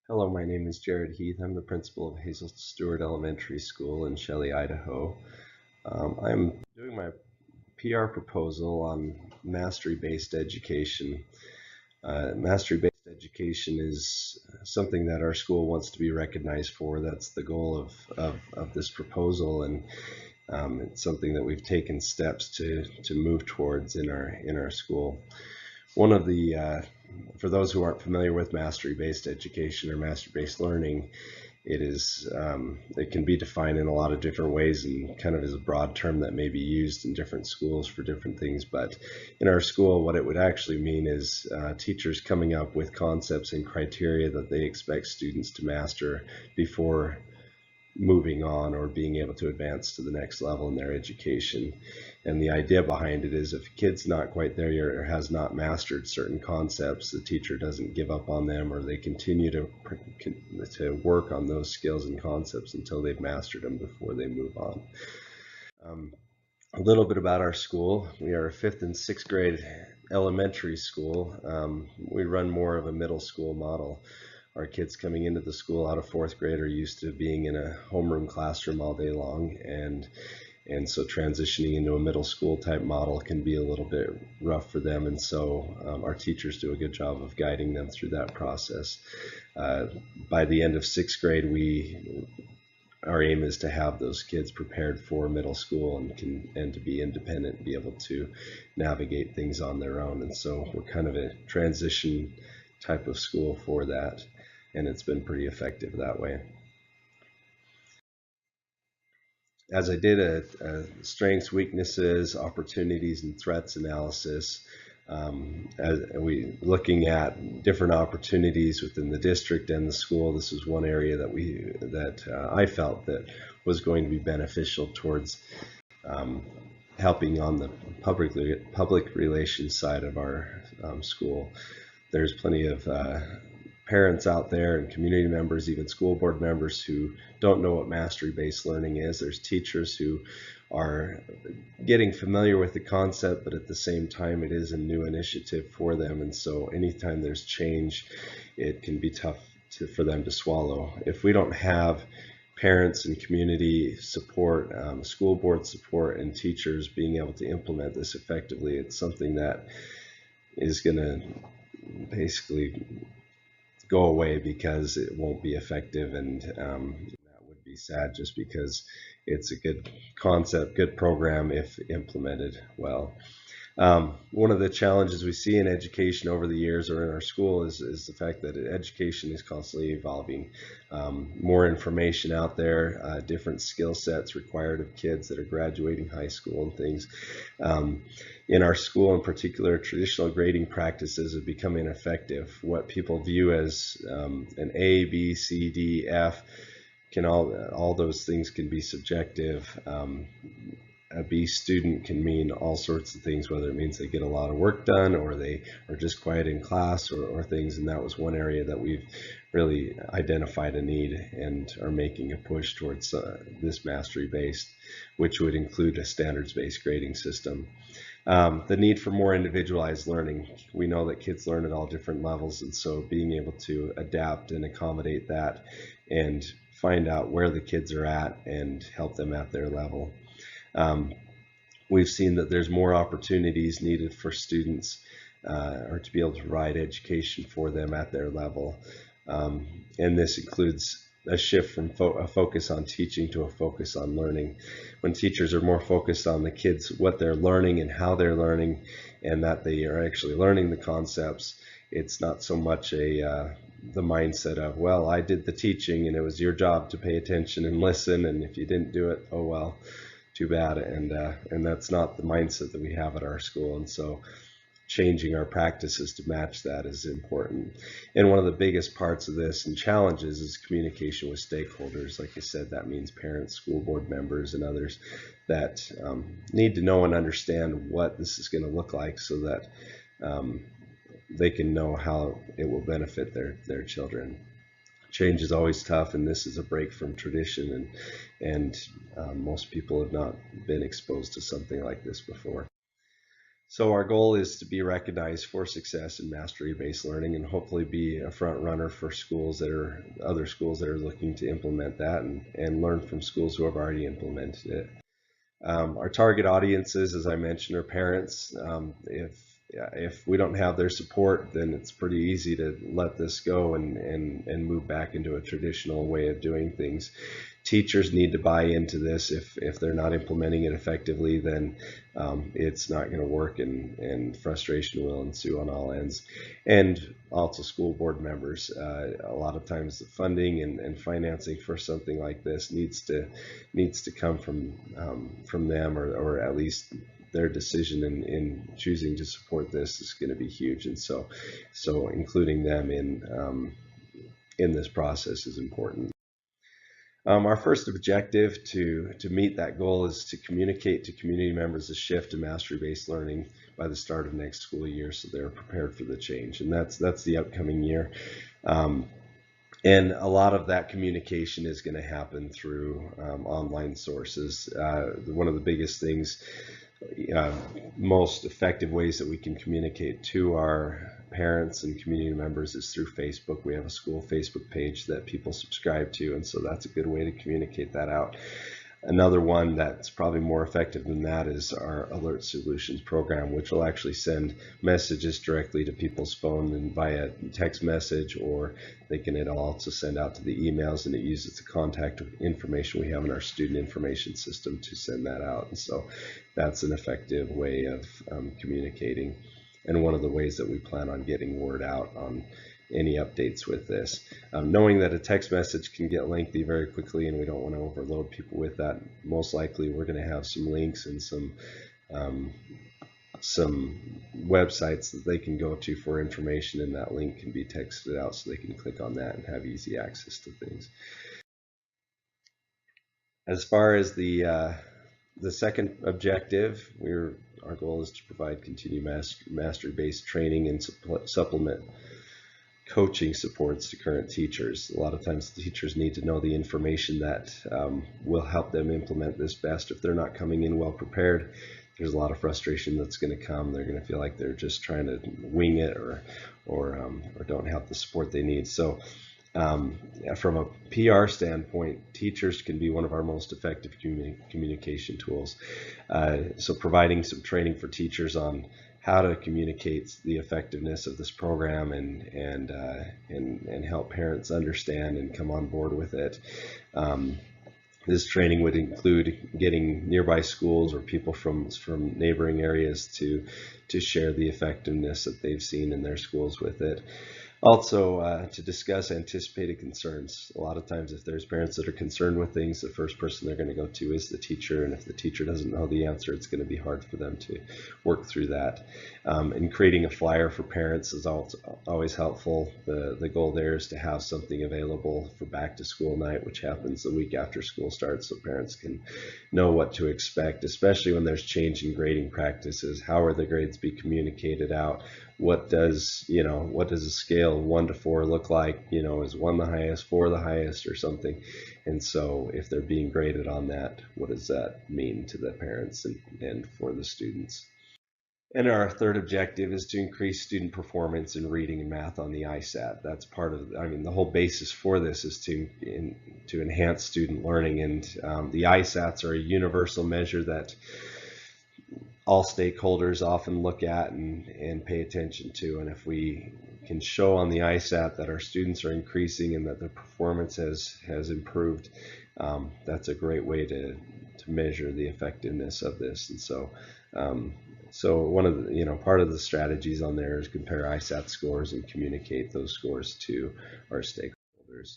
Hello, my name is Jared Heath. I'm the principal of Hazel Stewart Elementary School in Shelley, Idaho. I'm doing my PR proposal on mastery-based education. Mastery-based education is something that our school wants to be recognized for. That's the goal of this proposal, and it's something that we've taken steps to move towards in our school. One of the for those who aren't familiar with mastery-based education or mastery-based learning, it can be defined in a lot of different ways and kind of is a broad term that may be used in different schools for different things. But in our school, what it would actually mean is teachers coming up with concepts and criteria that they expect students to master before moving on or being able to advance to the next level in their education. And the idea behind it is if a kid's not quite there yet or has not mastered certain concepts, the teacher doesn't give up on them, or they continue to work on those skills and concepts until they've mastered them before they move on. A little bit about our school. We are a 5th and 6th grade elementary school. We run more of a middle school model. Our kids coming into the school out of 4th grade are used to being in a homeroom classroom all day long, and so transitioning into a middle school type model can be a little bit rough for them, and so our teachers do a good job of guiding them through that process. By the end of 6th grade, our aim is to have those kids prepared for middle school and to be independent and be able to navigate things on their own. And so we're kind of a transition type of school for that, and it's been pretty effective that way. As I did a strengths, weaknesses, opportunities, and threats analysis, as we looking at different opportunities within the district and the school, this was one area that I felt that was going to be beneficial towards helping on the public relations side of our school. There's plenty of parents out there and community members, even school board members, who don't know what mastery-based learning is. There's teachers who are getting familiar with the concept, but at the same time it is a new initiative for them, and so anytime there's change, it can be tough for them to swallow. If we don't have parents and community support, school board support, and teachers being able to implement this effectively, it's something that is going to basically go away because it won't be effective, and that would be sad just because it's a good concept, good program if implemented well. One of the challenges we see in education over the years or in our school is the fact that education is constantly evolving. More information out there, different skill sets required of kids that are graduating high school and things. In our school in particular, traditional grading practices have become ineffective. What people view as an A, B, C, D, F, all those things can be subjective. A B student can mean all sorts of things, whether it means they get a lot of work done or they are just quiet in class or things, and that was one area that we've really identified a need and are making a push towards this mastery-based, which would include a standards-based grading system. The need for more individualized learning. We know that kids learn at all different levels, and so being able to adapt and accommodate that and find out where the kids are at and help them at their level. We've seen that there's more opportunities needed for students or to be able to provide education for them at their level. And this includes a shift from a focus on teaching to a focus on learning. When teachers are more focused on the kids, what they're learning and how they're learning, and that they are actually learning the concepts, it's not so much the mindset of, well, I did the teaching and it was your job to pay attention and listen, and if you didn't do it, oh well, too bad. And that's not the mindset that we have at our school, and so changing our practices to match that is important. And one of the biggest parts of this and challenges is communication with stakeholders. Like I said, that means parents, school board members, and others that need to know and understand what this is going to look like so that they can know how it will benefit their children. Change is always tough, and this is a break from tradition, and most people have not been exposed to something like this before. So our goal is to be recognized for success in mastery-based learning, and hopefully be a front runner for other schools that are looking to implement that, and learn from schools who have already implemented it. Our target audiences, as I mentioned, are parents. If we don't have their support, then it's pretty easy to let this go and move back into a traditional way of doing things. Teachers need to buy into this. If they're not implementing it effectively, then it's not going to work, and frustration will ensue on all ends. And also school board members. A lot of times the funding and financing for something like this needs to come from them, or at least their decision in choosing to support this is going to be huge. And so including them in this process is important. Our first objective to meet that goal is to communicate to community members the shift to mastery-based learning by the start of next school year, so they're prepared for the change. And that's the upcoming year. And a lot of that communication is going to happen through online sources. One of the biggest things, most effective ways that we can communicate to our parents and community members is through Facebook. We have a school Facebook page that people subscribe to, and so that's a good way to communicate that out. Another one that's probably more effective than that is our Alert Solutions program, which will actually send messages directly to people's phone and via text message, or it'll also send out to the emails, and it uses the contact information we have in our student information system to send that out. And so that's an effective way of communicating, and one of the ways that we plan on getting word out on any updates with this. Knowing that a text message can get lengthy very quickly, and we don't want to overload people with that, most likely we're going to have some links and some websites that they can go to for information, and that link can be texted out so they can click on that and have easy access to things. As far as the second objective, our goal is to provide continued mastery-based training and supplement coaching supports to current teachers. A lot of times the teachers need to know the information that will help them implement this best. If they're not coming in well prepared, there's a lot of frustration that's going to come. They're going to feel like they're just trying to wing it, or don't have the support they need. So from a PR standpoint, teachers can be one of our most effective communication tools. So providing some training for teachers on how to communicate the effectiveness of this program and help parents understand and come on board with it. This training would include getting nearby schools or people from neighboring areas to share the effectiveness that they've seen in their schools with it. Also, to discuss anticipated concerns. A lot of times if there's parents that are concerned with things, the first person they're going to go to is the teacher, and if the teacher doesn't know the answer, it's going to be hard for them to work through that. And creating a flyer for parents is always helpful. The goal there is to have something available for back to school night, which happens the week after school starts, so parents can know what to expect, especially when there's change in grading practices. How are the grades be communicated out? What does a scale 1 to 4 look like? Is 1 the highest, 4 the highest, or something? And so if they're being graded on that, what does that mean to the parents and for the students? And our third objective is to increase student performance in reading and math on the ISAT. That's part of, the whole basis for this is to enhance student learning. And the ISATs are a universal measure that all stakeholders often look at and pay attention to. And if we can show on the ISAT that our students are increasing and that their performance has improved, that's a great way to measure the effectiveness of this. And so one of the, part of the strategies on there is compare ISAT scores and communicate those scores to our stakeholders.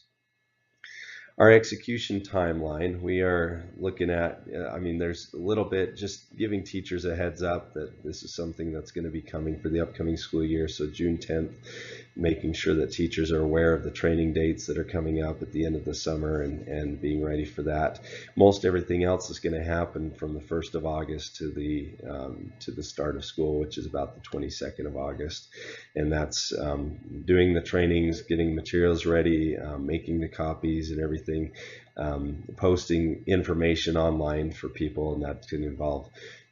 Our execution timeline, we are looking at, there's a little bit just giving teachers a heads up that this is something that's going to be coming for the upcoming school year. So June 10th, making sure that teachers are aware of the training dates that are coming up at the end of the summer and being ready for that. Most everything else is going to happen from the 1st of August to the start of school, which is about the 22nd of August. And that's doing the trainings, getting materials ready, making the copies and everything, posting information online for people, and that can involve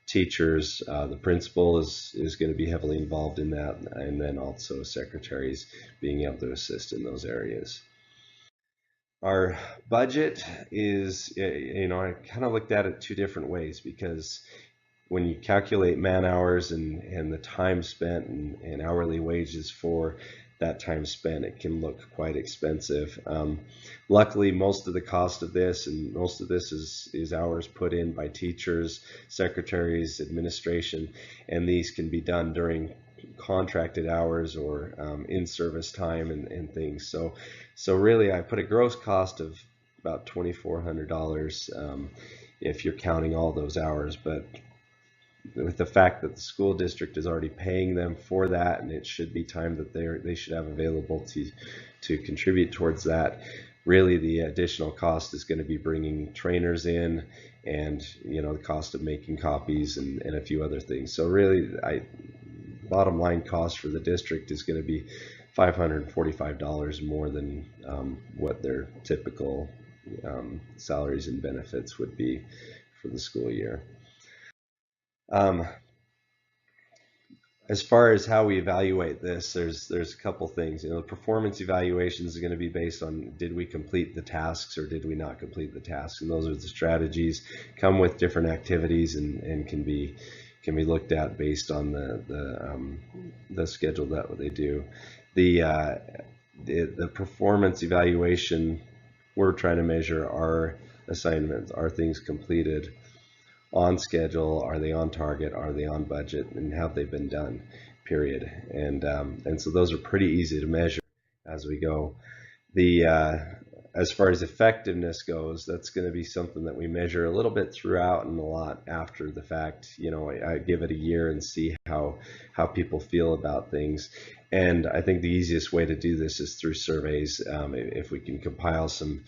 teachers, the principal is going to be heavily involved in that, and then also secretaries being able to assist in those areas. Our budget is, I kind of looked at it two different ways, because when you calculate man hours and the time spent and hourly wages for that time spent, it can look quite expensive. Luckily, most of the cost of this, and most of this is hours put in by teachers, secretaries, administration, and these can be done during contracted hours or in-service time and things. So really, I put a gross cost of about $2,400 if you're counting all those hours, but with the fact that the school district is already paying them for that, and it should be time that they should have available to contribute towards that. Really, the additional cost is going to be bringing trainers in, and the cost of making copies and a few other things. So really, bottom line cost for the district is going to be $545 more than what their typical salaries and benefits would be for the school year. Um, as far as how we evaluate this, there's a couple things. The performance evaluations are going to be based on, did we complete the tasks or did we not complete the tasks? And those are the strategies, come with different activities, and can be looked at based on the schedule that they do. The performance evaluation, we're trying to measure our assignments, are things completed on schedule, are they on target, are they on budget, and have they been done, period. And so those are pretty easy to measure as we go. As far as effectiveness goes, that's going to be something that we measure a little bit throughout and a lot after the fact. I give it a year and see how people feel about things. And I think the easiest way to do this is through surveys. If we can compile some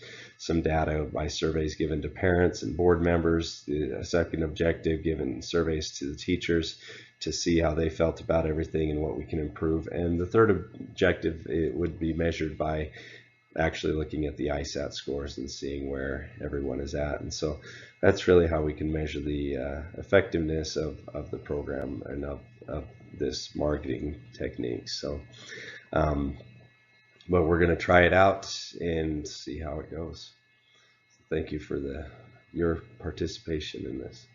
data by surveys given to parents and board members, a second objective, given surveys to the teachers to see how they felt about everything and what we can improve. And the third objective, it would be measured by actually looking at the ISAT scores and seeing where everyone is at. And so that's really how we can measure the effectiveness of the program and of this marketing technique. So, but we're going to try it out and see how it goes. So thank you for your participation in this.